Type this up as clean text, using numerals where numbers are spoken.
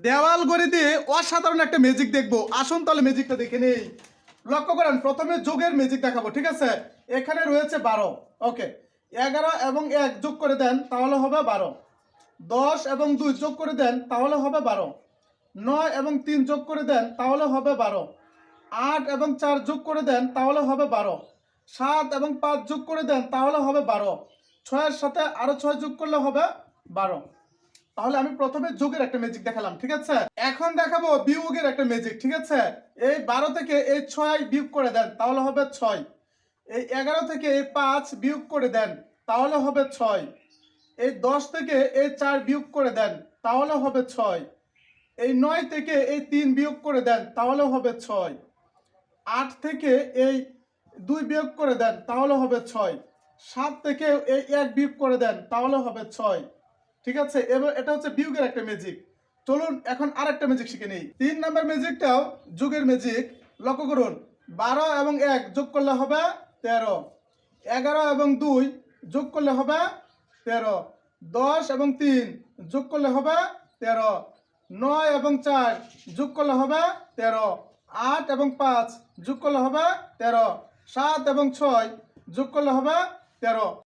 দেওয়াল গড়ি দিয়ে অসাধারণ একটা ম্যাজিক দেখবো। আসুন তাহলে ম্যাজিকটা দেখে নেই। লক্ষ্য করেন, প্রথমে যোগের ম্যাজিক দেখাবো, ঠিক আছে। এখানে রয়েছে 12, ওকে। 11 এবং 1 যোগ করে দেন তাহলে হবে 12। 10 এবং 2 যোগ করে দেন তাহলে হবে 12। 9 এবং 3 যোগ করে দেন তাহলে হবে 12। 8 এবং 4 যোগ করে দেন তাহলে হবে 12। 7 এবং 5 যোগ করে দেন তাহলে হবে 12। 6 এর সাথে আরো 6 যোগ করলে হবে 12। তাহলে আমি প্রথমে যোগের একটা ম্যাজিক দেখালাম, ঠিক আছে। এখন দেখাবো বিয়োগের একটা ম্যাজিক, ঠিক আছে। এই 12 থেকে এই 6 বিয়োগ করে দেন তাহলে হবে 6। এই 11 থেকে এই 5 বিয়োগ করে দেন তাহলে হবে 6। এই 10 থেকে এই 4 বিয়োগ করে দেন তাহলে হবে 6। এই 9 থেকে এই 3 বিয়োগ করে দেন তাহলে হবে 6। 8 থেকে এই 2 বিয়োগ করে দেন তাহলে হবে 6। 7 থেকে এই 1 বিয়োগ করে দেন তাহলে হবে 6, ঠিক আছে। এবার এটা হচ্ছে বিয়োগের একটা ম্যাজিক। চলুন এখন আরেকটা ম্যাজিক শিখে নেই। 3 নাম্বার ম্যাজিকটাও যোগের ম্যাজিক। লক্ষ্য করুন, 12 এবং 1 যোগ করলে হবে 13। 11 এবং 2 যোগ করলে হবে 13। 10 এবং 3 যোগ করলে হবে 13। 9 এবং 4 যোগ করলে হবে 13। 8 এবং 5 যোগ করলে হবে 13। 7 এবং 6 যোগ করলে হবে 13।